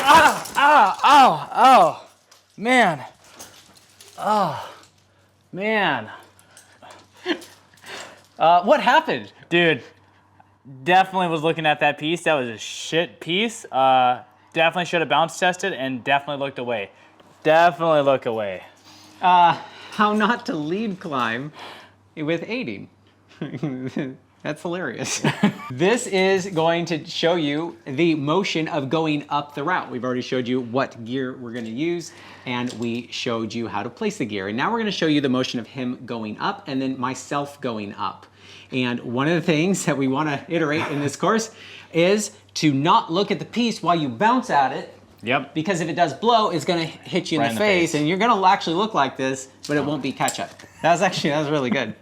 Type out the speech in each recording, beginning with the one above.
Oh, man. Oh, man. What happened? Dude, definitely was looking at that piece. That was a shit piece. Definitely should have bounce tested and definitely looked away. Definitely look away. How not to lead climb with aiding. That's hilarious. This is going to show you the motion of going up the route. We've already showed you what gear we're going to use, and we showed you how to place the gear. And now we're going to show you the motion of him going up and then myself going up. And one of the things that we want to iterate in this course is to not look at the piece while you bounce at it. Yep. Because if it does blow, it's going to hit you Right in the face, and you're going to actually look like this, but it won't be ketchup. That was really good.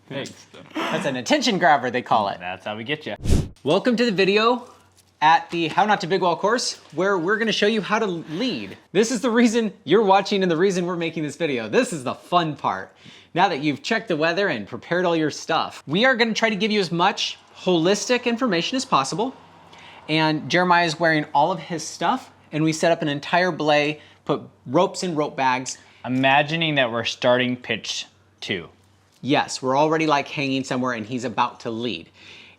Thanks. That's an attention grabber, they call it. That's how we get you. Welcome to the video at the How Not to Big Wall course, where we're going to show you how to lead. This is the reason you're watching and the reason we're making this video. This is the fun part. Now that you've checked the weather and prepared all your stuff, we are going to try to give you as much holistic information as possible. And Jeremiah is wearing all of his stuff, and we set up an entire belay, put ropes in rope bags. Imagining that we're starting pitch 2. Yes, we're already like hanging somewhere and he's about to lead.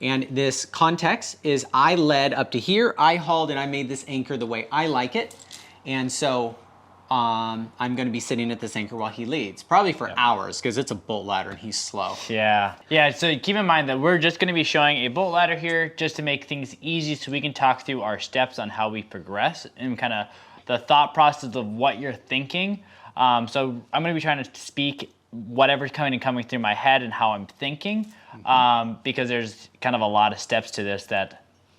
And this context is I led up to here, I hauled, and I made this anchor the way I like it. And so I'm gonna be sitting at this anchor while he leads, probably for hours, because it's a bolt ladder and he's slow. Yeah, so keep in mind that we're just gonna be showing a bolt ladder here just to make things easy so we can talk through our steps on how we progress and kind of the thought process of what you're thinking. So I'm gonna be trying to speak whatever's coming through my head and how I'm thinking, because there's kind of a lot of steps to this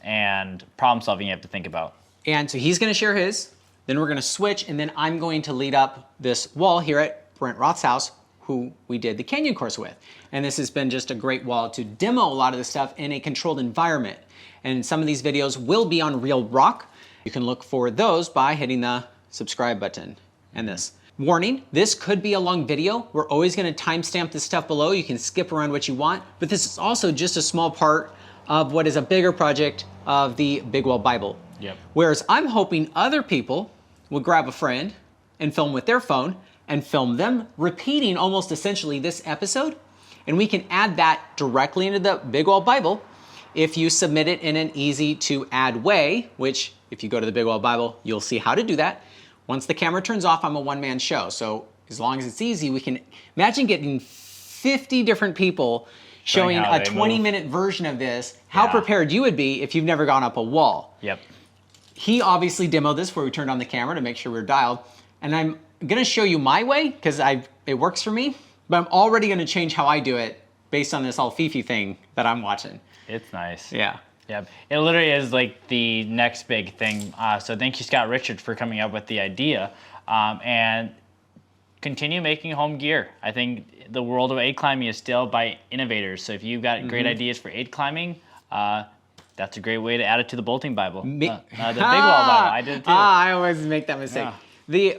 and problem solving you have to think about. And so he's gonna share his, then we're gonna switch, and then I'm going to lead up this wall here at Brent Roth's house, who we did the Canyon course with. And this has been just a great wall to demo a lot of this stuff in a controlled environment. And some of these videos will be on real rock. You can look for those by hitting the subscribe button and this. Warning, this could be a long video. We're always gonna timestamp this stuff below. You can skip around what you want, but this is also just a small part of what is a bigger project of the Big Wall Bible. Yep. Whereas I'm hoping other people will grab a friend and film with their phone and film them repeating almost essentially this episode, and we can add that directly into the Big Wall Bible if you submit it in an easy to add way, which if you go to the Big Wall Bible, you'll see how to do that. Once the camera turns off, I'm a one-man show. So as long as it's easy, we can imagine getting 50 different people showing a 20-minute version of this, how prepared you would be if you've never gone up a wall. Yep. He obviously demoed this where we turned on the camera to make sure we're dialed. And I'm gonna show you my way because it works for me, but I'm already gonna change how I do it based on this all Fifi thing that I'm watching. It's nice. Yeah. Yep. It literally is like the next big thing. So thank you, Scott Richard, for coming up with the idea. And continue making home gear. I think the world of aid climbing is still by innovators. So if you've got great ideas for aid climbing, that's a great way to add it to the bolting Bible. The Big Wall Bible. I did it too. I always make that mistake. Yeah. The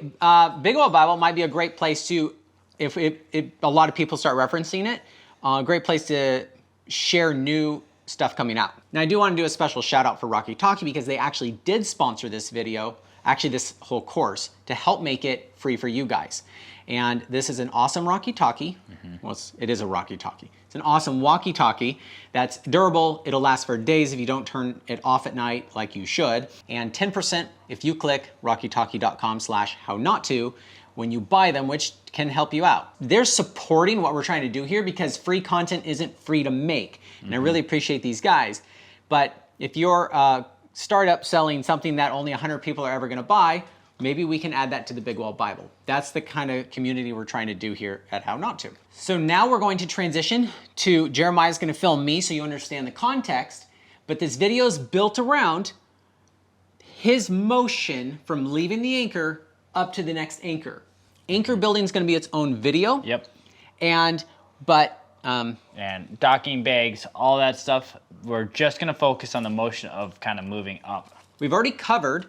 Big Wall Bible might be a great place to, if a lot of people start referencing it, a great place to share new stuff coming out. Now I do want to do a special shout out for Rocky Talkie because they actually did sponsor this video, actually this whole course, to help make it free for you guys. And this is an awesome Rocky Talkie. Well, it is a Rocky Talkie. It's an awesome walkie-talkie that's durable. It'll last for days if you don't turn it off at night like you should. And 10% if you click rockytalkie.com/hownotto when you buy them, which can help you out. They're supporting what we're trying to do here because free content isn't free to make. And I really appreciate these guys. But if you're a startup selling something that only 100 people are ever gonna buy, maybe we can add that to the Big Wall Bible. That's the kind of community we're trying to do here at How Not To. So now we're going to transition to Jeremiah's gonna film me so you understand the context, but this video is built around his motion from leaving the anchor up to the next anchor. Anchor building is gonna be its own video. Yep. And docking bags, all that stuff, we're just gonna focus on the motion of kind of moving up. we've already covered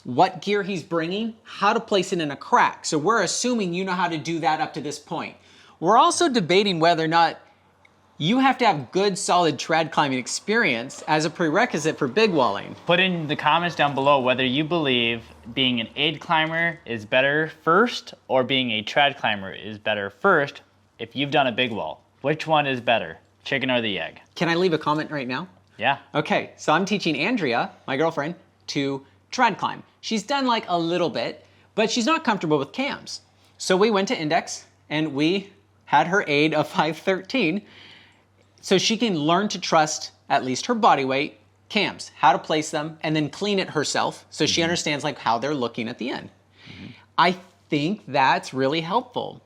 what gear he's bringing, how to place it in a crack. So we're assuming you know how to do that up to this point. We're also debating whether or not You have to have good, solid trad climbing experience as a prerequisite for big walling. Put in the comments down below whether you believe being an aid climber is better first or being a trad climber is better first if you've done a big wall. Which one is better, chicken or the egg? Can I leave a comment right now? Yeah. Okay, so I'm teaching Andrea, my girlfriend, to trad climb. She's done like a little bit, but she's not comfortable with cams. So we went to Index and we had her aid of 513 so she can learn to trust at least her body weight, cams, how to place them, and then clean it herself so she understands like how they're looking at the end. I think that's really helpful.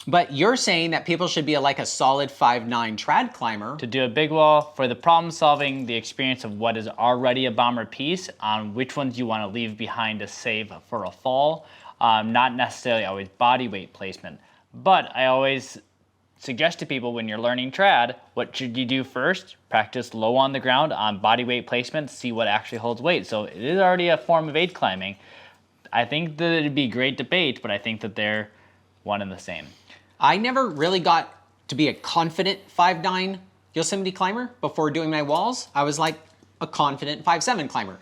But you're saying that people should be like a solid 5'9" trad climber. To do a big wall for the problem solving, the experience of what is already a bomber piece, on which ones you want to leave behind to save for a fall, not necessarily always body weight placement. But I always suggest to people when you're learning trad, what should you do first? Practice low on the ground on body weight placement, see what actually holds weight. So it is already a form of aid climbing. I think that it'd be a great debate, but I think that they're one and the same. I never really got to be a confident 5'9" Yosemite climber before doing my walls. I was like a confident 5'7" climber.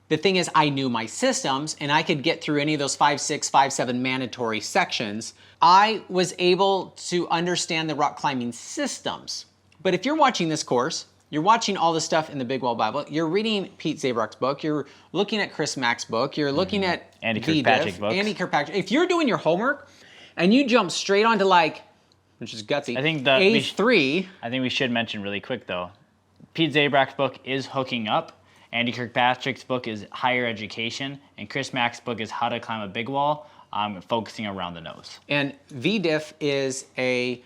The thing is, I knew my systems and I could get through any of those 5'6", 5'7" mandatory sections. I was able to understand the rock climbing systems. But if you're watching this course, you're watching all the stuff in the Big Wall Bible, you're reading Pete Zabrock's book, you're looking at Chris Mack's book, you're looking at Andy Kirkpatrick's books. Andy Kirkpatrick. If you're doing your homework and you jump straight onto like, which is gutsy, I think A3. I think we should mention really quick though, Pete Zabrock's book is Hooking Up, Andy Kirkpatrick's book is Higher Education, and Chris Mack's book is How to Climb a Big Wall, focusing around the nose. And VDIF is a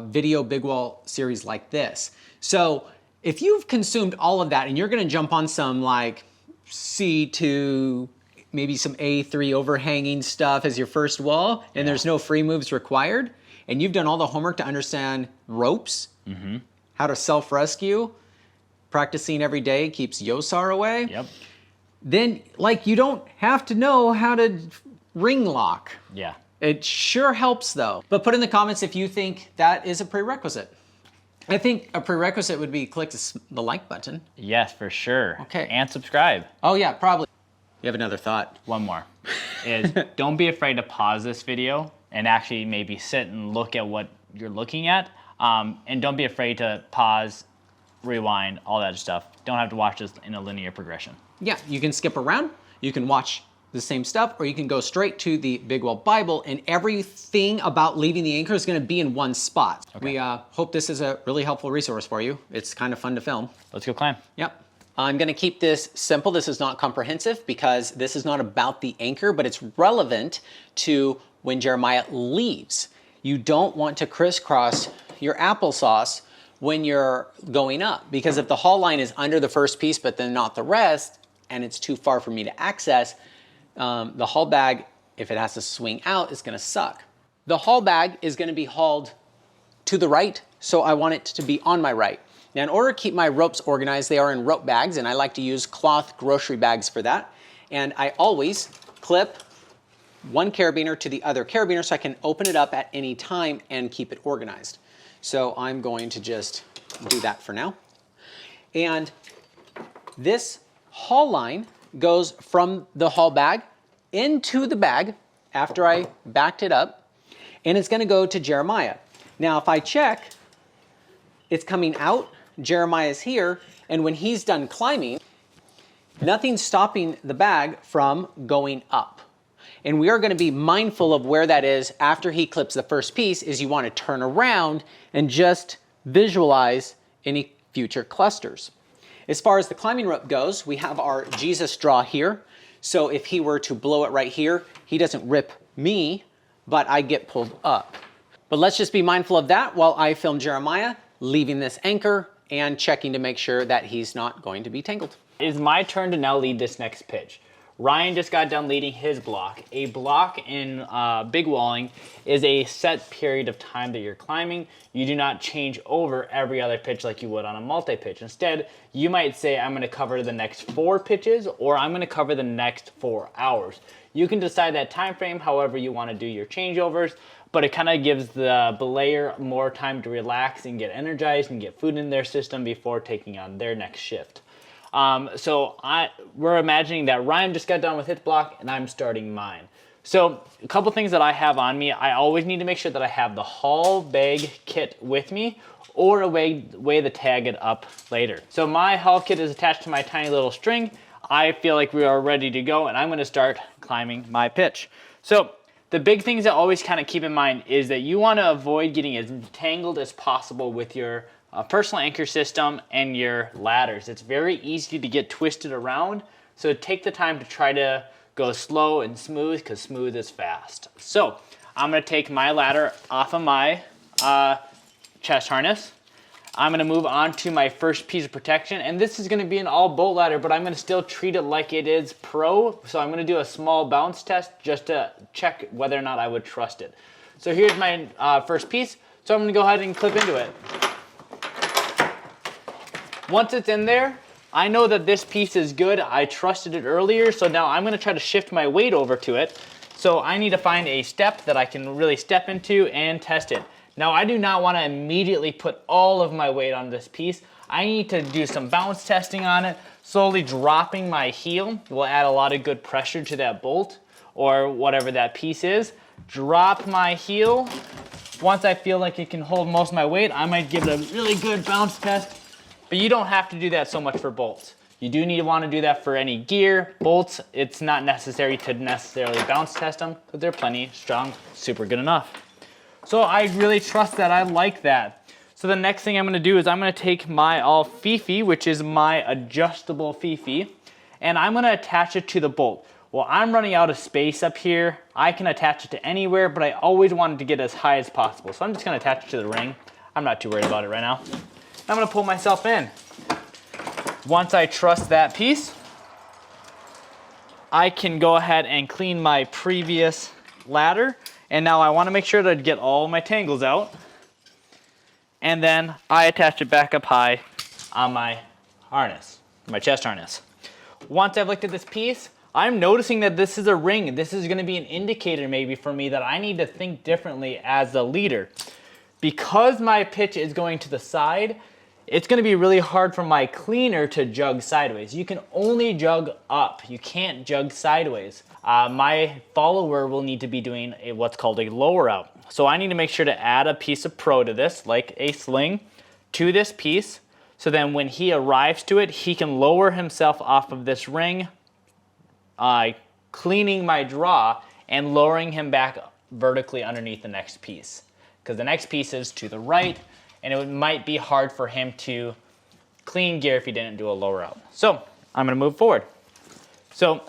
video big wall series like this. So if you've consumed all of that and you're gonna jump on some like C2, maybe some A3 overhanging stuff as your first wall, and there's no free moves required, and you've done all the homework to understand ropes, how to self-rescue, practicing every day keeps Yosar away, Yep. then like you don't have to know how to ring lock. Yeah. It sure helps though. But put in the comments if you think that is a prerequisite. I think a prerequisite would be click the like button. Yes, for sure. Okay. And subscribe. Oh yeah, probably. You have another thought. One more is don't be afraid to pause this video and actually maybe sit and look at what you're looking at. And don't be afraid to pause, rewind, all that stuff. Don't have to watch this in a linear progression. Yeah, you can skip around, you can watch the same stuff, or you can go straight to the Big Wall Bible, and everything about leaving the anchor is gonna be in one spot. Okay. We hope this is a really helpful resource for you. It's kind of fun to film. Let's go climb. Yep. I'm gonna keep this simple. This is not comprehensive because this is not about the anchor, but it's relevant to when Jeremiah leaves. You don't want to crisscross your applesauce when you're going up, because if the haul line is under the first piece but then not the rest, and it's too far for me to access, the haul bag, if it has to swing out, is gonna suck. The haul bag is gonna be hauled to the right, so I want it to be on my right. Now in order to keep my ropes organized, they are in rope bags, and I like to use cloth grocery bags for that. And I always clip one carabiner to the other carabiner so I can open it up at any time and keep it organized. So I'm going to just do that for now. And this haul line goes from the haul bag into the bag after I backed it up, and it's gonna go to Jeremiah. Now if I check, it's coming out, Jeremiah's here, and when he's done climbing, nothing's stopping the bag from going up. And we are gonna be mindful of where that is after he clips the first piece. Is you wanna turn around and just visualize any future clusters. As far as the climbing rope goes, we have our Jesus draw here. So if he were to blow it right here, he doesn't rip me, but I get pulled up. But let's just be mindful of that while I film Jeremiah leaving this anchor and checking to make sure that he's not going to be tangled. It's my turn to now lead this next pitch. Ryan just got done leading his block. A block in big walling is a set period of time that you're climbing. You do not change over every other pitch like you would on a multi-pitch. Instead, you might say, I'm gonna cover the next 4 pitches, or I'm gonna cover the next 4 hours. You can decide that time frame however you wanna do your changeovers, but it kind of gives the belayer more time to relax and get energized and get food in their system before taking on their next shift. We're imagining that Ryan just got done with his block and I'm starting mine. So a couple things that I have on me, I always need to make sure that I have the haul bag kit with me or a way to tag it up later. So my haul kit is attached to my tiny little string. I feel like we are ready to go and I'm gonna start climbing my pitch. So the big things to always kind of keep in mind is that you wanna avoid getting as tangled as possible with your personal anchor system and your ladders. It's very easy to get twisted around, so take the time to try to go slow and smooth, because smooth is fast. So I'm gonna take my ladder off of my chest harness. I'm gonna move on to my first piece of protection, and this is gonna be an all bolt ladder, but I'm gonna still treat it like it is pro. So I'm gonna do a small bounce test just to check whether or not I would trust it. So here's my first piece. So I'm gonna go ahead and clip into it. Once it's in there, I know that this piece is good. I trusted it earlier, so now I'm gonna try to shift my weight over to it. So I need to find a step that I can really step into and test it. Now I do not wanna immediately put all of my weight on this piece. I need to do some bounce testing on it. Slowly dropping my heel will add a lot of good pressure to that bolt or whatever that piece is. Drop my heel. Once I feel like it can hold most of my weight, I might give it a really good bounce test. But you don't have to do that so much for bolts. You do need to want to do that for any gear. Bolts, it's not necessary to necessarily bounce test them, because they're plenty strong, super good enough. So I really trust that, I like that. So the next thing I'm gonna do is I'm gonna take my all Fifi, which is my adjustable Fifi, and I'm gonna attach it to the bolt. Well, I'm running out of space up here. I can attach it to anywhere, but I always wanted to get as high as possible. So I'm just gonna attach it to the ring. I'm not too worried about it right now. I'm gonna pull myself in. Once I trust that piece, I can go ahead and clean my previous ladder. And now I wanna make sure to get all my tangles out. And then I attach it back up high on my harness, my chest harness. Once I've looked at this piece, I'm noticing that this is a ring. This is gonna be an indicator maybe for me that I need to think differently as the leader. Because my pitch is going to the side, it's gonna be really hard for my cleaner to jug sideways. You can only jug up, you can't jug sideways. My follower will need to be doing what's called a lower out. So I need to make sure to add a piece of pro to this, like a sling, to this piece. So then when he arrives to it, he can lower himself off of this ring, cleaning my draw and lowering him back vertically underneath the next piece. Because the next piece is to the right, and it might be hard for him to clean gear if he didn't do a lower out. So I'm gonna move forward. So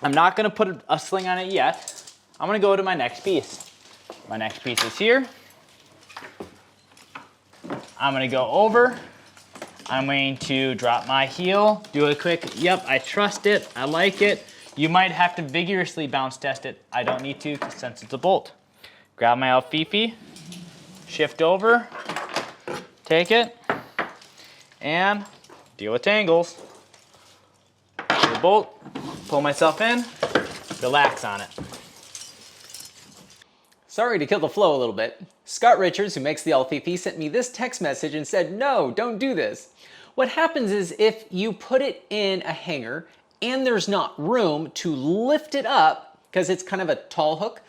I'm not gonna put a sling on it yet. I'm gonna go to my next piece. My next piece is here. I'm gonna go over. I'm going to drop my heel, do a quick, yep, I trust it, I like it. You might have to vigorously bounce test it. I don't need to since it's a bolt. Grab my Fifi, shift over, take it, and deal with tangles. The bolt, pull myself in, relax on it. Sorry to kill the flow a little bit. Scott Richards, who makes the Fifi, sent me this text message and said, no, don't do this. What happens is if you put it in a hanger and there's not room to lift it up, because it's kind of a tall hook,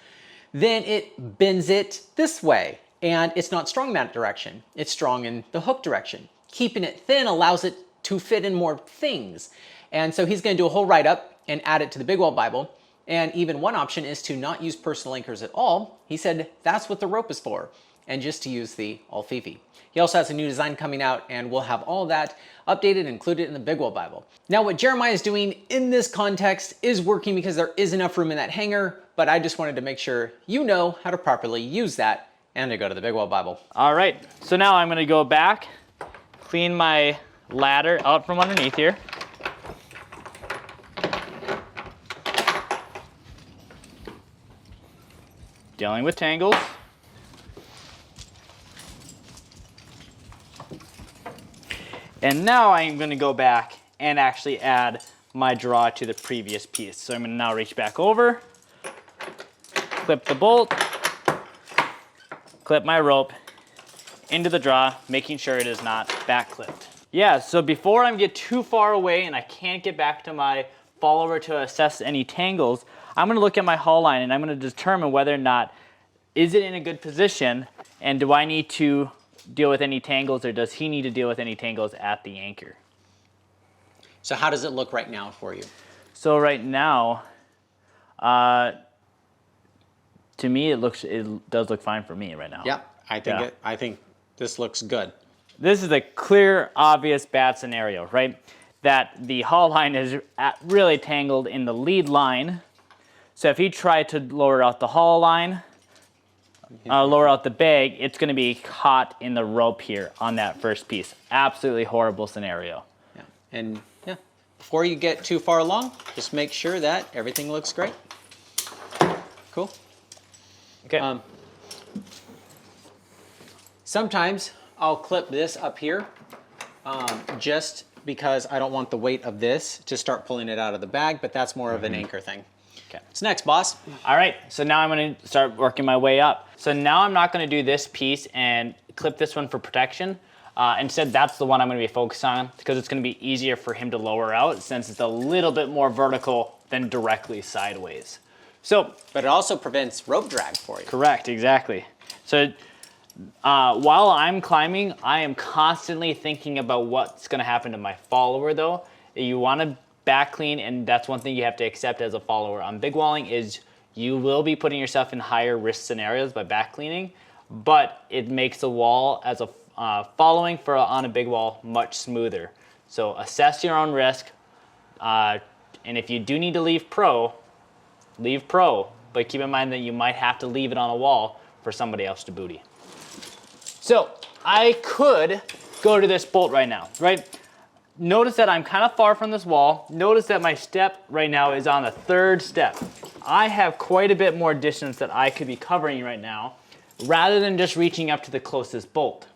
then it bends it this way. And it's not strong in that direction. It's strong in the hook direction. Keeping it thin allows it to fit in more things. And so he's gonna do a whole write-up and add it to the Big Wall Bible. And even one option is to not use personal anchors at all. He said that's what the rope is for, and just to use the Fifi. He also has a new design coming out, and we'll have all that updated and included in the Big Wall Bible. Now, what Jeremiah is doing in this context is working because there is enough room in that hanger, but I just wanted to make sure you know how to properly use that and to go to the Big Wall Bible. All right, so now I'm gonna go back, clean my ladder out from underneath here. Dealing with tangles. And now I'm gonna go back and actually add my draw to the previous piece. So I'm gonna now reach back over, clip the bolt, clip my rope into the draw, making sure it is not back clipped. Yeah, so before I get too far away and I can't get back to my follower to assess any tangles, I'm gonna look at my haul line and I'm gonna determine whether or not is it in a good position and do I need to deal with any tangles or does he need to deal with any tangles at the anchor. So how does it look right now for you? So right now, to me it does look fine for me right now. Yeah, I think this looks good. This is a clear, obvious bad scenario, right? That the haul line is really tangled in the lead line. So if he tried to lower out the haul line, lower out the bag, it's gonna be caught in the rope here on that first piece. Absolutely horrible scenario. Yeah, and yeah, before you get too far along, just make sure that everything looks great. Cool. Okay. Sometimes I'll clip this up here just because I don't want the weight of this to start pulling it out of the bag, but that's more of an anchor thing. Okay. What's next, boss? All right, so now I'm gonna start working my way up. So now I'm not gonna do this piece and clip this one for protection. Instead, that's the one I'm gonna be focused on because it's gonna be easier for him to lower out since it's a little bit more vertical than directly sideways. So, But it also prevents rope drag for you. correct, exactly. So while I'm climbing, I am constantly thinking about what's gonna happen to my follower though. You wanna back clean, and that's one thing you have to accept as a follower on big walling is you will be putting yourself in higher risk scenarios by back cleaning, but it makes the wall as a following on a big wall much smoother. So assess your own risk, and if you do need to leave pro, but keep in mind that you might have to leave it on a wall for somebody else to booty. So I could go to this bolt right now, right? Notice that I'm kind of far from this wall. Notice that my step right now is on the third step. I have quite a bit more distance that I could be covering right now rather than just reaching up to the closest bolt.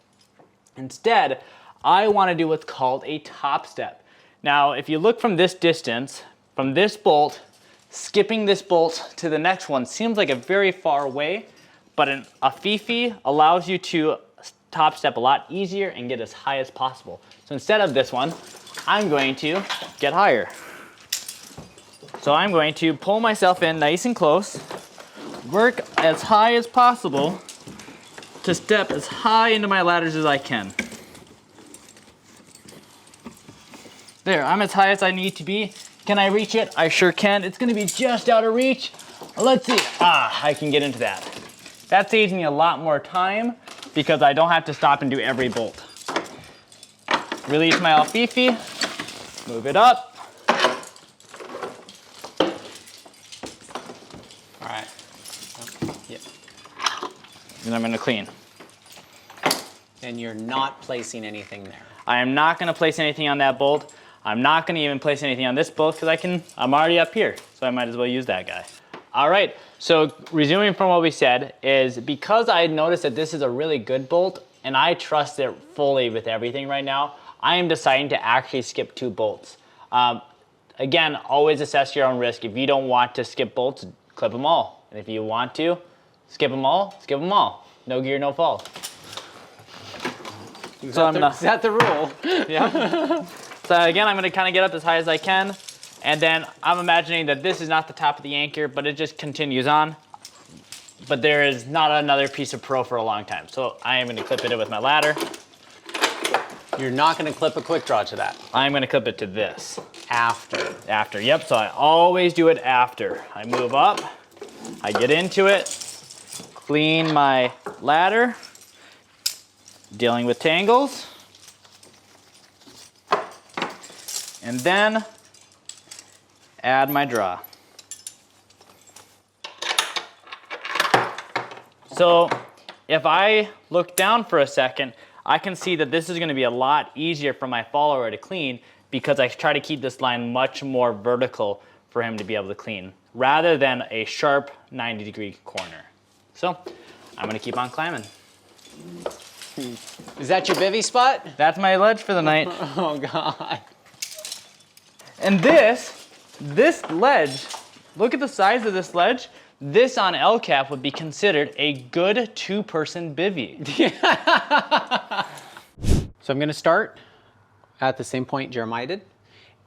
Instead, I want to do what's called a top step. Now, if you look from this distance, from this bolt, skipping this bolt to the next one seems like a very far away, but a Fifi allows you to top step a lot easier and get as high as possible. So instead of this one, I'm going to get higher. So I'm going to pull myself in nice and close, work as high as possible to step as high into my ladders as I can. There, I'm as high as I need to be. Can I reach it? I sure can. It's gonna be just out of reach. Let's see. I can get into that. That saves me a lot more time because I don't have to stop and do every bolt. Release my alfifi, move it up. All right. Yep. And I'm gonna clean. And you're not placing anything there. I am not gonna place anything on that bolt. I'm not gonna even place anything on this bolt because I'm already up here, so I might as well use that guy. All right, so resuming from what we said is because I noticed that this is a really good bolt and I trust it fully with everything right now, I am deciding to actually skip 2 bolts. Again, always assess your own risk. If you don't want to skip bolts, clip them all. And if you want to skip them all, skip them all. No gear, no fall. Is that the rule? Yeah. So again, I'm gonna kind of get up as high as I can. And then I'm imagining that this is not the top of the anchor, but it just continues on. But there is not another piece of pro for a long time. So I am gonna clip it in with my ladder. You're not gonna clip a quick draw to that. I'm gonna clip it to this. After. Yep, so I always do it after. I move up, I get into it, clean my ladder, dealing with tangles, and then add my draw. So if I look down for a second, I can see that this is gonna be a lot easier for my follower to clean because I try to keep this line much more vertical for him to be able to clean, rather than a sharp 90-degree corner. So I'm gonna keep on climbing. Is that your bivvy spot? That's my ledge for the night. Oh God. And this ledge, look at the size of this ledge. this on LCAP would be considered a good two-person bivvy. So I'm gonna start at the same point Jeremiah did,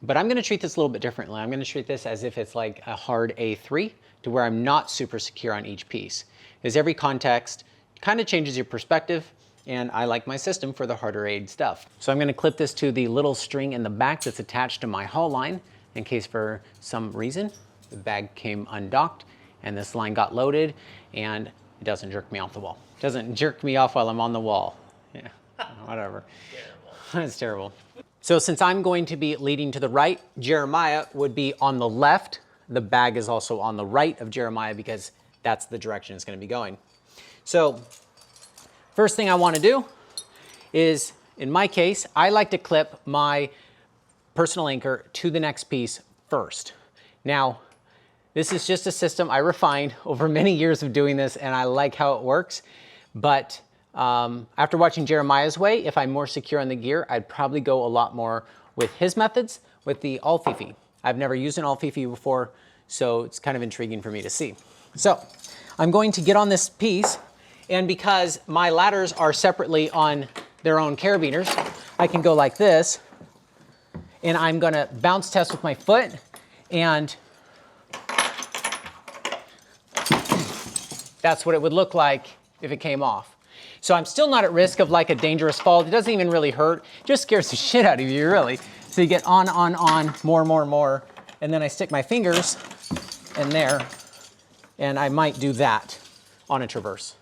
but I'm gonna treat this a little bit differently. I'm gonna treat this as if it's like a hard A3 to where I'm not super secure on each piece. Because every context kind of changes your perspective, and I like my system for the harder aid stuff. So I'm gonna clip this to the little string in the back that's attached to my haul line in case for some reason the bag came undocked and this line got loaded and it doesn't jerk me off the wall. It doesn't jerk me off while I'm on the wall. Yeah, whatever. Terrible. It's terrible. So since I'm going to be leading to the right, Jeremiah would be on the left. The bag is also on the right of Jeremiah because that's the direction it's gonna be going. So first thing I wanna do is, in my case, I like to clip my personal anchor to the next piece first. Now, this is just a system I refined over many years of doing this, and I like how it works. But after watching Jeremiah's way, if I'm more secure on the gear, I'd probably go a lot more with his methods with the Alfifi. I've never used an Alfifi before, so it's kind of intriguing for me to see. So I'm going to get on this piece, and because my ladders are separately on their own carabiners, I can go like this, and I'm gonna bounce test with my foot, and that's what it would look like if it came off. So I'm still not at risk of like a dangerous fall. It doesn't even really hurt. It just scares the shit out of you, really. So you get on, more, and then I stick my fingers in there, and I might do that on a traverse.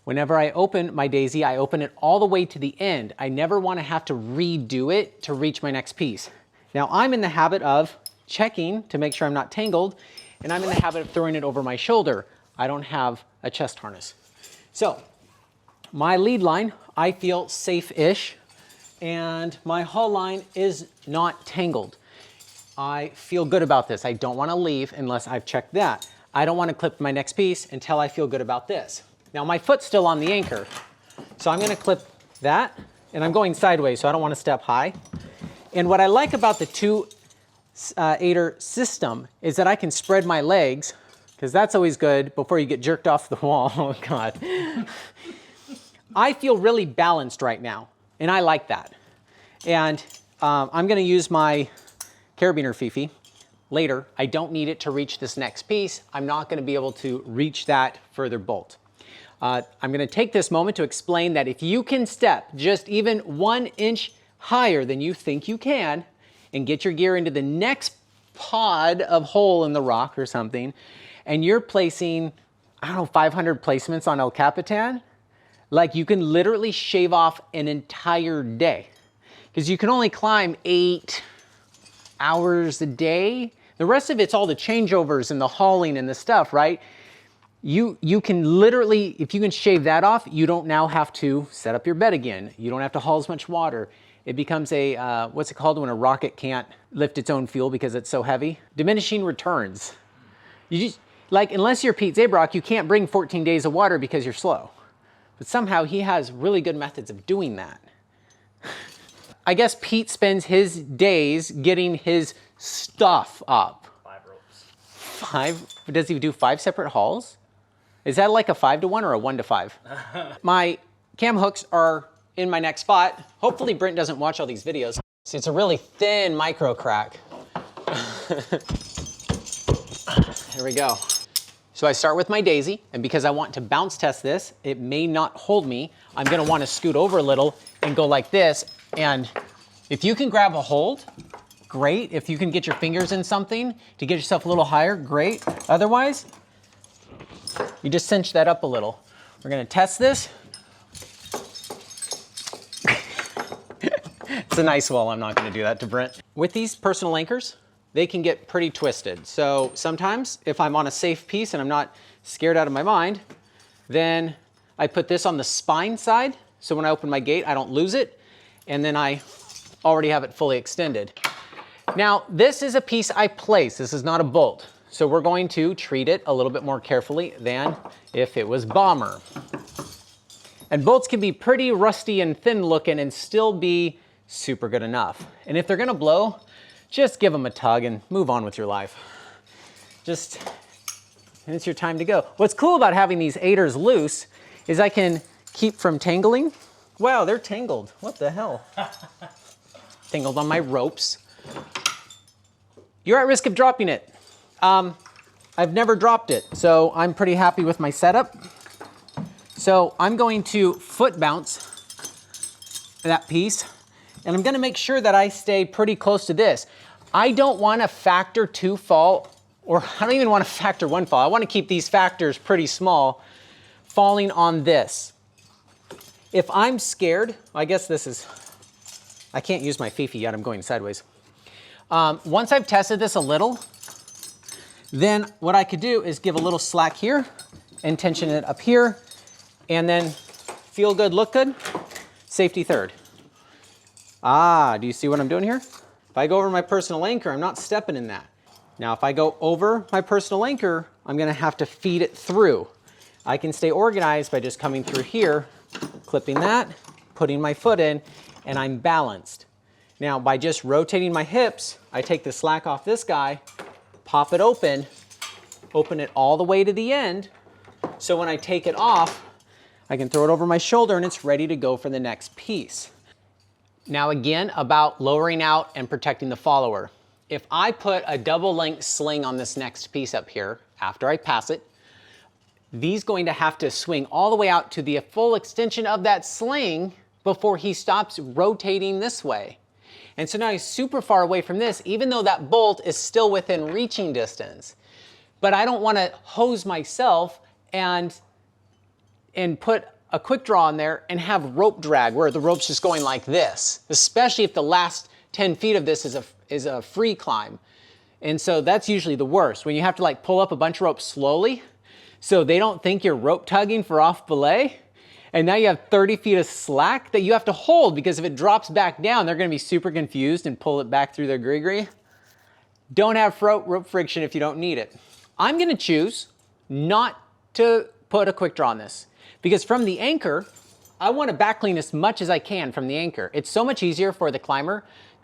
Whenever I open my daisy, I open it all the way to the end. I never want to have to redo it to reach my next piece. Now I'm in the habit of checking to make sure I'm not tangled, and I'm in the habit of throwing it over my shoulder. I don't have a chest harness. So my lead line, I feel safe-ish, and my haul line is not tangled. I feel good about this. I don't want to leave unless I've checked that. I don't want to clip my next piece until I feel good about this. Now my foot's still on the anchor, so I'm going to clip that, and I'm going sideways, so I don't want to step high. And what I like about the two-aider system is that I can spread my legs, because that's always good before you get jerked off the wall. Oh God. I feel really balanced right now, and I like that. And I'm gonna use my carabiner Fifi later. I don't need it to reach this next piece. I'm not gonna be able to reach that further bolt. I'm gonna take this moment to explain that if you can step just even 1 inch higher than you think you can and get your gear into the next pod of hole in the rock or something, and you're placing, I don't know, 500 placements on El Capitan, like you can literally shave off an entire day. Because you can only climb 8 hours a day. The rest of it's all the changeovers and the hauling and the stuff, right? You can literally, if you can shave that off, you don't now have to set up your bed again. You don't have to haul as much water. It becomes a, what's it called when a rocket can't lift its own fuel because it's so heavy? Diminishing returns. You just, like, unless you're Pete Zabrock, you can't bring 14 days of water because you're slow. But somehow he has really good methods of doing that. I guess Pete spends his days getting his stuff up. 5 ropes. 5? Does he do 5 separate hauls? Is that like a 5-to-1 or a 1-to-5? My cam hooks are in my next spot. Hopefully Brent doesn't watch all these videos. See, it's a really thin micro crack. Here we go. So I start with my daisy, and because I want to bounce test this, it may not hold me. I'm gonna wanna scoot over a little and go like this. And if you can grab a hold, great. If you can get your fingers in something to get yourself a little higher, great. Otherwise, you just cinch that up a little. We're gonna test this. It's a nice wall, I'm not gonna do that to Brent. With these personal anchors, they can get pretty twisted. So sometimes if I'm on a safe piece and I'm not scared out of my mind, then I put this on the spine side. So when I open my gate, I don't lose it. And then I already have it fully extended. Now, this is a piece I place. This is not a bolt. So we're going to treat it a little bit more carefully than if it was bomber. And bolts can be pretty rusty and thin looking and still be super good enough. And if they're gonna blow, just give them a tug and move on with your life. Just and it's your time to go. What's cool about having these aiders loose is I can keep from tangling. Wow, they're tangled. What the hell? Tangled on my ropes. You're at risk of dropping it. I've never dropped it, so I'm pretty happy with my setup. So I'm going to foot bounce that piece, and I'm gonna make sure that I stay pretty close to this. I don't wanna factor 2 fall, or I don't even wanna factor 1 fall. I wanna keep these factors pretty small, falling on this. If I'm scared, I guess this is, I can't use my Fifi yet, I'm going sideways. Once I've tested this a little, then what I could do is give a little slack here and tension it up here, and then feel good, look good, safety third. Ah, do you see what I'm doing here? If I go over my personal anchor, I'm not stepping in that. Now, if I go over my personal anchor, I'm gonna have to feed it through. I can stay organized by just coming through here, clipping that, putting my foot in, and I'm balanced. Now, by just rotating my hips, I take the slack off this guy, pop it open it all the way to the end, so when I take it off, I can throw it over my shoulder and it's ready to go for the next piece. Now again, about lowering out and protecting the follower. If I put a double length sling on this next piece up here, after I pass it, he's going to have to swing all the way out to the full extension of that sling before he stops rotating this way. And so now he's super far away from this, even though that bolt is still within reaching distance. But I don't want to hose myself and put a quick draw on there and have rope drag where the rope's just going like this, especially if the last 10 feet of this is a free climb. And so that's usually the worst, when you have to like pull up a bunch of rope slowly so they don't think you're rope tugging for off belay. And now you have 30 feet of slack that you have to hold, because if it drops back down, they're gonna be super confused and pull it back through their gree-gree. Don't have rope friction if you don't need it. I'm gonna choose not to put a quick draw on this, because from the anchor, I wanna back clean as much as I can from the anchor. It's so much easier for the climber,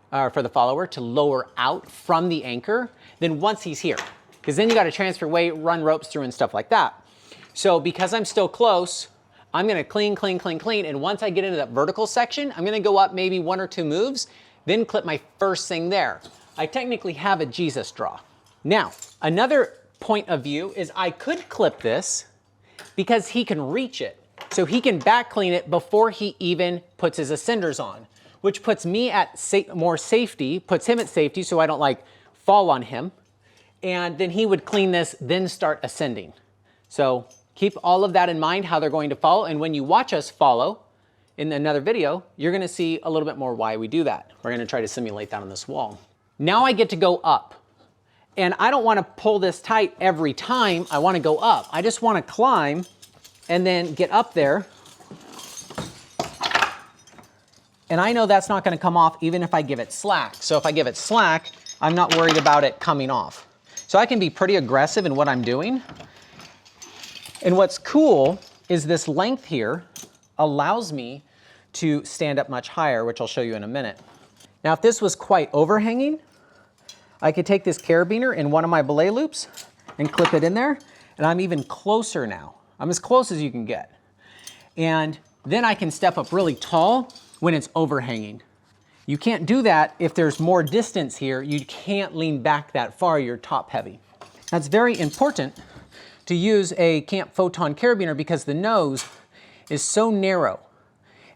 for the follower to lower out from the anchor than once he's here, because then you gotta transfer weight, run ropes through and stuff like that. So because I'm still close, I'm gonna clean, clean, clean, clean, and once I get into that vertical section, I'm gonna go up maybe 1 or 2 moves, then clip my first thing there. I technically have a Jesus draw. Now, another point of view is I could clip this because he can reach it. So he can back clean it before he even puts his ascenders on, which puts me at more safety, puts him at safety so I don't like fall on him. And then he would clean this, then start ascending. So keep all of that in mind, how they're going to follow. And when you watch us follow in another video, you're gonna see a little bit more why we do that. We're gonna try to simulate that on this wall. Now I get to go up. And I don't wanna pull this tight every time I wanna go up. I just wanna climb and then get up there. And I know that's not gonna come off even if I give it slack. So if I give it slack, I'm not worried about it coming off. So I can be pretty aggressive in what I'm doing. And what's cool is this length here allows me to stand up much higher, which I'll show you in a minute. Now, if this was quite overhanging, I could take this carabiner in one of my belay loops and clip it in there, and I'm even closer now. I'm as close as you can get. And then I can step up really tall when it's overhanging. You can't do that if there's more distance here. You can't lean back that far, you're top heavy. That's very important to use a Camp Photon carabiner because the nose is so narrow.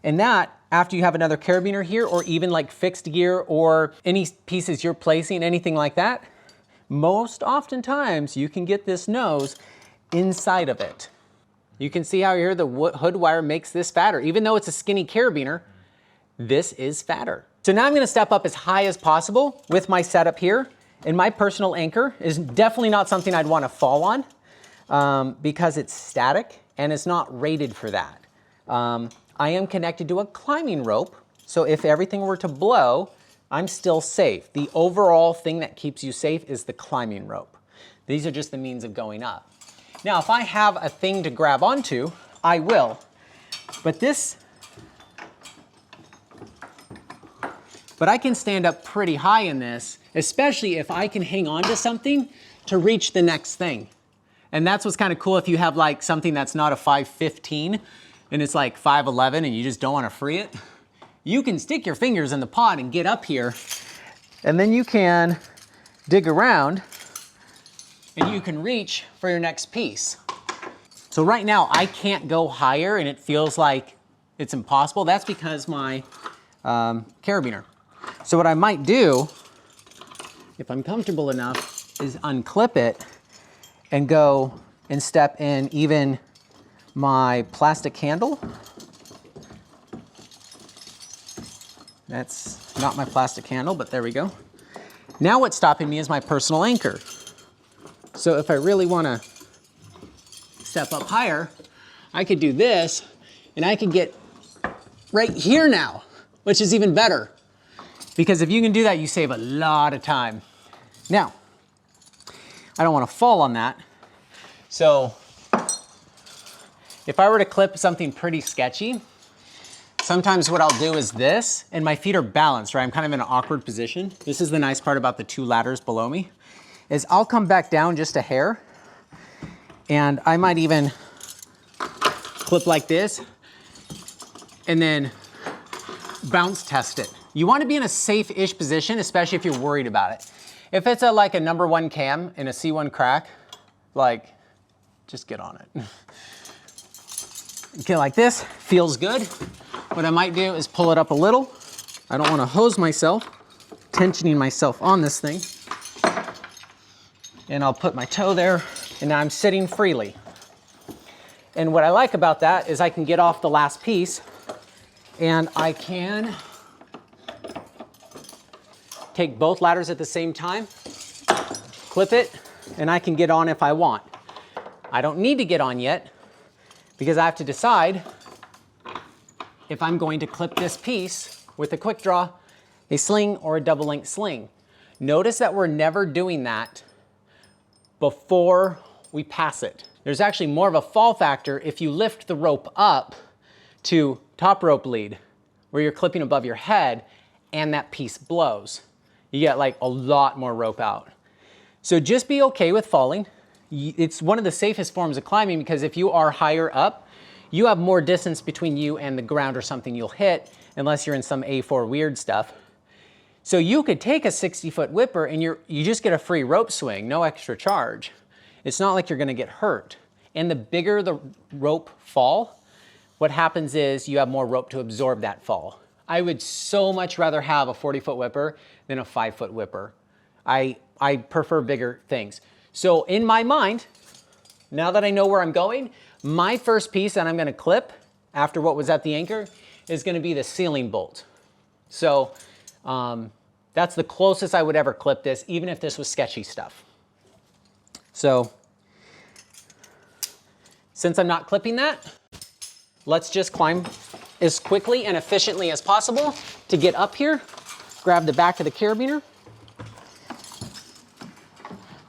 And that, after you have another carabiner here, or even like fixed gear or any pieces you're placing, anything like that, most oftentimes you can get this nose inside of it. You can see how here the hood wire makes this fatter. Even though it's a skinny carabiner, this is fatter. So now I'm gonna step up as high as possible with my setup here. And my personal anchor is definitely not something I'd wanna fall on because it's static and it's not rated for that. I am connected to a climbing rope, so if everything were to blow, I'm still safe. The overall thing that keeps you safe is the climbing rope. These are just the means of going up. Now, if I have a thing to grab onto, I will. But I can stand up pretty high in this, especially if I can hang on to something to reach the next thing. And that's what's kind of cool if you have like something that's not a 515 and it's like 511 and you just don't want to free it. You can stick your fingers in the pot and get up here, and then you can dig around and you can reach for your next piece. So right now I can't go higher and it feels like it's impossible. That's because my carabiner. So what I might do, if I'm comfortable enough, is unclip it and go and step in even my plastic handle. That's not my plastic handle, but there we go. Now what's stopping me is my personal anchor. So if I really want to step up higher, I could do this and I could get right here now, which is even better. Because if you can do that, you save a lot of time. Now, I don't want to fall on that. So if I were to clip something pretty sketchy, sometimes what I'll do is this, and my feet are balanced, right? I'm kind of in an awkward position. This is the nice part about the two ladders below me, is I'll come back down just a hair, and I might even clip like this, and then bounce test it. You want to be in a safe-ish position, especially if you're worried about it. If it's like a #1 cam in a C1 crack, like, just get on it. Okay, like this, feels good. What I might do is pull it up a little. I don't want to hose myself, tensioning myself on this thing. And I'll put my toe there, and now I'm sitting freely. And what I like about that is I can get off the last piece, and I can take both ladders at the same time, clip it, and I can get on if I want. I don't need to get on yet because I have to decide if I'm going to clip this piece with a quick draw, a sling, or a double link sling. Notice that we're never doing that before we pass it. There's actually more of a fall factor if you lift the rope up to top rope lead, where you're clipping above your head and that piece blows. You get like a lot more rope out. So just be okay with falling. It's one of the safest forms of climbing because if you are higher up, you have more distance between you and the ground or something you'll hit, unless you're in some A4 weird stuff. So you could take a 60-foot whipper and you just get a free rope swing, no extra charge. It's not like you're gonna get hurt. And the bigger the rope fall, what happens is you have more rope to absorb that fall. I would so much rather have a 40-foot whipper than a 5-foot whipper. I prefer bigger things. So in my mind, now that I know where I'm going, my first piece that I'm gonna clip after what was at the anchor is gonna be the ceiling bolt. So that's the closest I would ever clip this, even if this was sketchy stuff. So since I'm not clipping that, let's just climb as quickly and efficiently as possible to get up here. Grab the back of the carabiner.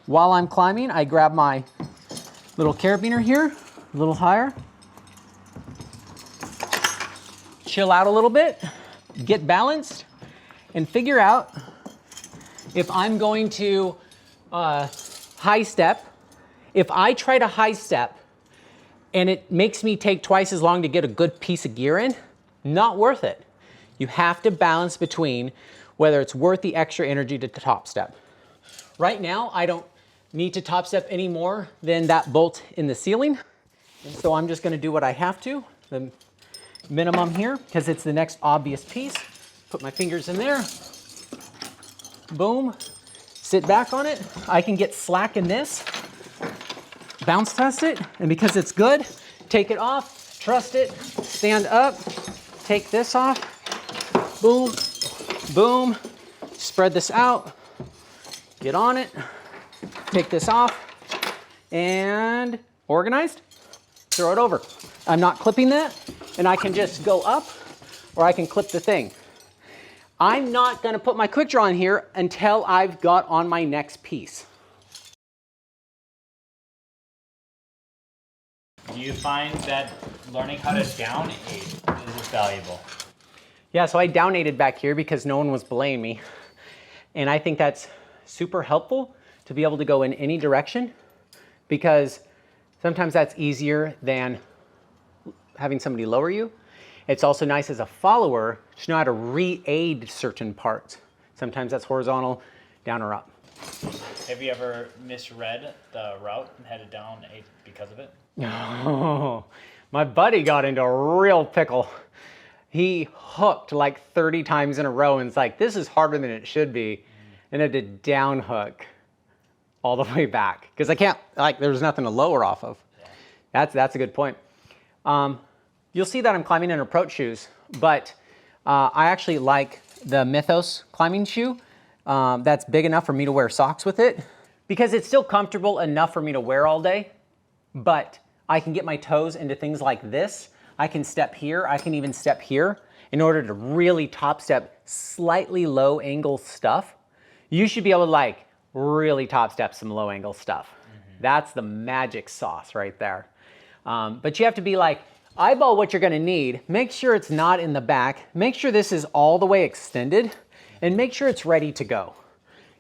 While I'm climbing, I grab my little carabiner here, a little higher. Chill out a little bit, get balanced, and figure out if I'm going to high step. If I try to high step and it makes me take twice as long to get a good piece of gear in, not worth it. You have to balance between whether it's worth the extra energy to top step. Right now, I don't need to top step any more than that bolt in the ceiling. And so I'm just gonna do what I have to, the minimum here, because it's the next obvious piece. Put my fingers in there, boom, sit back on it. I can get slack in this, bounce test it, and because it's good, take it off, trust it, stand up, take this off, boom, boom, spread this out, get on it, take this off, and organized, throw it over. I'm not clipping that, and I can just go up, or I can clip the thing. I'm not gonna put my quick draw in here until I've got on my next piece. Do you find that learning how to down aid is valuable? Yeah, so I down aided back here because no one was belaying me. And I think that's super helpful to be able to go in any direction because Sometimes that's easier than having somebody lower you. It's also nice as a follower to know how to re-aid certain parts. Sometimes that's horizontal, down or up. Have you ever misread the route and headed down because of it? Oh, my buddy got into a real pickle. He hooked like 30 times in a row and it's like, this is harder than it should be. And had to down hook all the way back. Because I can't, like, there's nothing to lower off of. Yeah. That's a good point. You'll see that I'm climbing in approach shoes, but I actually like the Mythos climbing shoe. That's big enough for me to wear socks with it because it's still comfortable enough for me to wear all day, but I can get my toes into things like this. I can step here, I can even step here in order to really top step slightly low angle stuff. You should be able to like really top step some low angle stuff. That's the magic sauce right there. But you have to be like, eyeball what you're gonna need, make sure it's not in the back, make sure this is all the way extended, and make sure it's ready to go.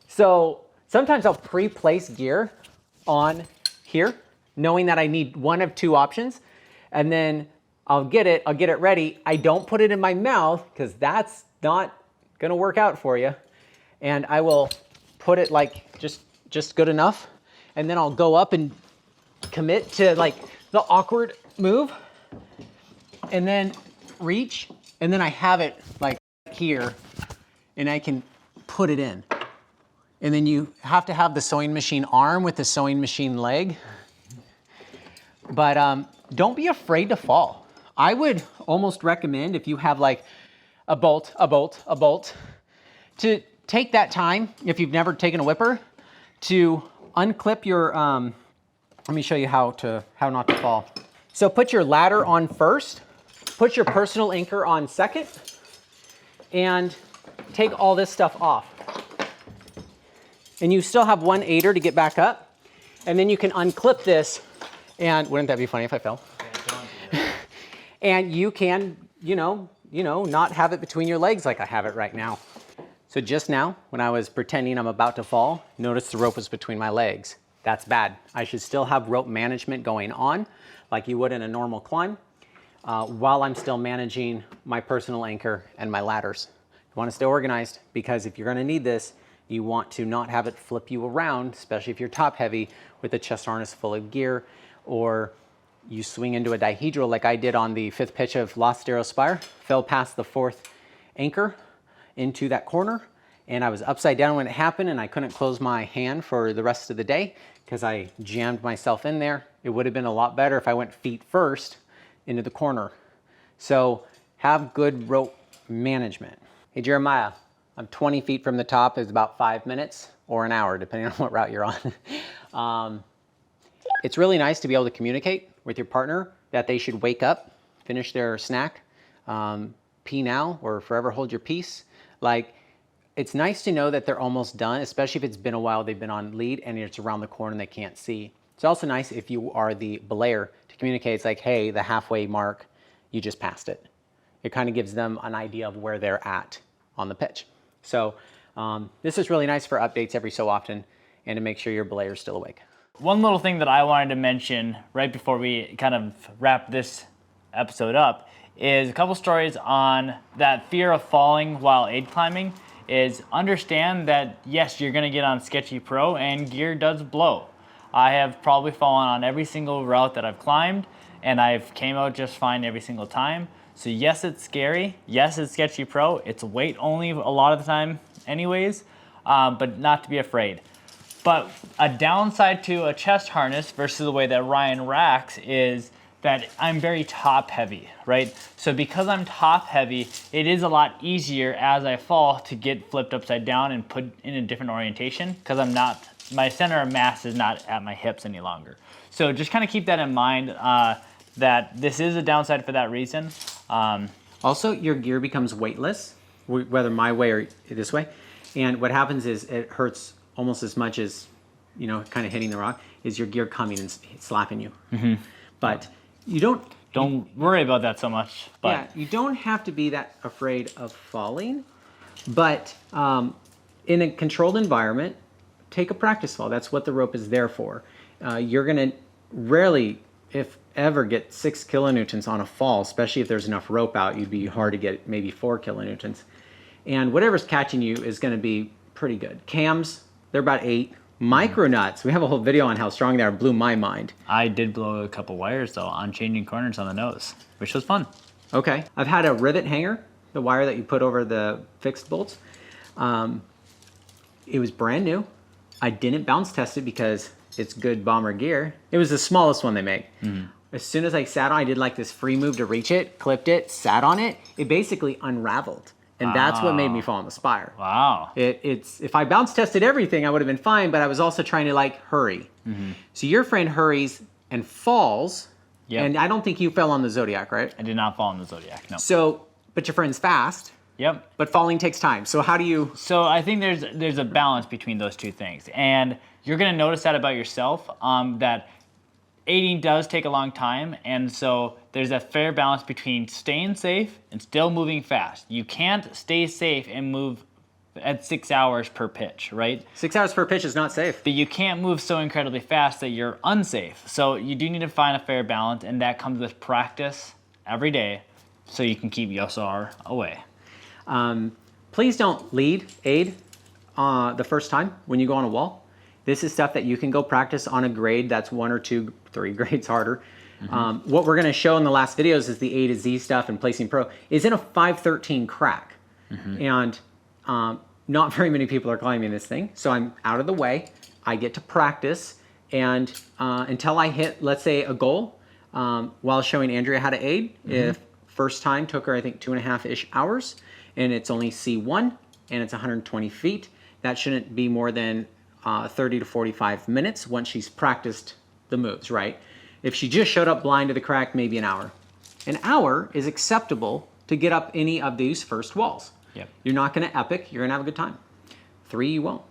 So sometimes I'll pre-place gear on here, knowing that I need one of two options, and then I'll get it ready. I don't put it in my mouth because that's not gonna work out for you. And I will put it like just good enough, and then I'll go up and commit to like the awkward move, and then reach, and then I have it like here, and I can put it in. And then you have to have the sewing machine arm with the sewing machine leg. But don't be afraid to fall. I would almost recommend, if you have like a bolt, to take that time, if you've never taken a whipper, to unclip your, let me show you how not to fall. So put your ladder on first, put your personal anchor on second, and take all this stuff off. And you still have one aider to get back up, and then you can unclip this, and wouldn't that be funny if I fell? And you can, you know, not have it between your legs like I have it right now. So just now, when I was pretending I'm about to fall, notice the rope was between my legs. That's bad. I should still have rope management going on like you would in a normal climb while I'm still managing my personal anchor and my ladders. You want to stay organized because if you're going to need this, you want to not have it flip you around, especially if you're top heavy with a chest harness full of gear, or you swing into a dihedral like I did on the 5th pitch of Lost Arrow Spire, fell past the 4th anchor into that corner, and I was upside down when it happened, and I couldn't close my hand for the rest of the day because I jammed myself in there. It would have been a lot better if I went feet first into the corner. So have good rope management. Hey Jeremiah, I'm 20 feet from the top. It's about 5 minutes or an hour, depending on what route you're on. It's really nice to be able to communicate with your partner that they should wake up, finish their snack, pee now, or forever hold your peace. Like, it's nice to know that they're almost done, especially if it's been a while they've been on lead and it's around the corner and they can't see. It's also nice if you are the belayer to communicate. It's like, hey, the halfway mark, you just passed it. It kind of gives them an idea of where they're at on the pitch. So this is really nice for updates every so often and to make sure your belayer's still awake. One little thing that I wanted to mention right before we kind of wrap this episode up is a couple stories on that fear of falling while aid climbing. Is understand that yes, you're going to get on sketchy pro and gear does blow. I have probably fallen on every single route that I've climbed and I've came out just fine every single time. So yes, it's scary. Yes, it's sketchy pro. It's weight only a lot of the time anyways, but not to be afraid. But a downside to a chest harness versus the way that Ryan racks is that I'm very top heavy, right? So because I'm top heavy, it is a lot easier as I fall to get flipped upside down and put in a different orientation because I'm not, my center of mass is not at my hips any longer. So just kind of keep that in mind that this is a downside for that reason. Also, your gear becomes weightless, whether my way or this way. And what happens is it hurts almost as much as, you know, kind of hitting the rock, is your gear coming and slapping you. Mm-hmm. But you don't worry about that so much. But yeah, you don't have to be that afraid of falling. But in a controlled environment, take a practice fall. That's what the rope is there for. You're going to rarely, if ever, get 6 kilonewtons on a fall, especially if there's enough rope out. You'd be hard to get maybe 4 kilonewtons. And whatever's catching you is going to be pretty good. Cams, they're about 8. Micronuts, we have a whole video on how strong they are. Blew my mind. I did blow a couple wires though on changing corners on the nose, which was fun. Okay, I've had a rivet hanger, the wire that you put over the fixed bolts. It was brand new. I didn't bounce test it because it's good bomber gear. It was the smallest one they make. As soon as I sat on, I did like this free move to reach it, clipped it, sat on it. It basically unraveled. And that's what made me fall on the spire. Wow. It's if I bounce tested everything, I would have been fine, but I was also trying to like hurry. So your friend hurries and falls, and I don't think you fell on the Zodiac, right? I did not fall on the Zodiac, no. So, but your friend's fast. Yep. But falling takes time. So how do you? So I think there's a balance between those two things, and you're gonna notice that about yourself. That aiding does take a long time, and so there's a fair balance between staying safe and still moving fast. You can't stay safe and move at 6 hours per pitch, right? 6 hours per pitch is not safe. But you can't move so incredibly fast that you're unsafe. So you do need to find a fair balance, and that comes with practice every day so you can keep Yosar away. Please don't aid the first time when you go on a wall. This is stuff that you can go practice on a grade that's 1 or 2, 3 grades harder. What we're going to show in the last videos is the A to Z stuff and placing pro is in a 513 crack. And not very many people are climbing this thing. So I'm out of the way. I get to practice. And until I hit, let's say, a goal, while showing Andrea how to aid, if first time took her, I think, 2.5-ish hours. And it's only C1 and it's 120 feet. That shouldn't be more than 30 to 45 minutes once she's practiced the moves, right? If she just showed up blind to the crack, maybe an hour. An hour is acceptable to get up any of these first walls. Yep. You're not going to epic. You're going to have a good time. 3, you won't.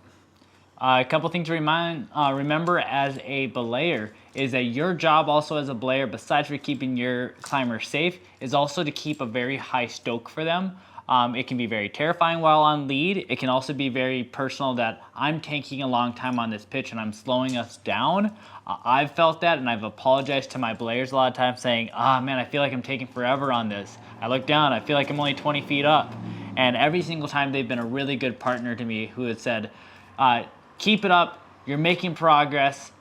A couple things to remember as a belayer is that your job also as a belayer, besides for keeping your climber safe, is also to keep a very high stoke for them. It can be very terrifying while on lead. It can also be very personal that I'm taking a long time on this pitch and I'm slowing us down. I've felt that, and I've apologized to my belayers a lot of times saying, man, I feel like I'm taking forever on this. I look down, I feel like I'm only 20 feet up. And every single time they've been a really good partner to me who has said, keep it up, you're making progress,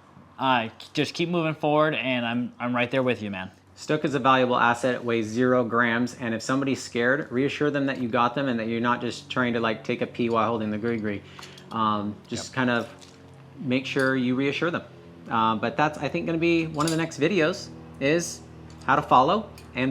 just keep moving forward, and I'm right there with you, man. Stoke is a valuable asset. It weighs 0 grams, and if somebody's scared, reassure them that you got them and that you're not just trying to like take a pee while holding the gree-gree. Just kind of make sure you reassure them. But that's, I think, going to be one of the next videos is how to follow and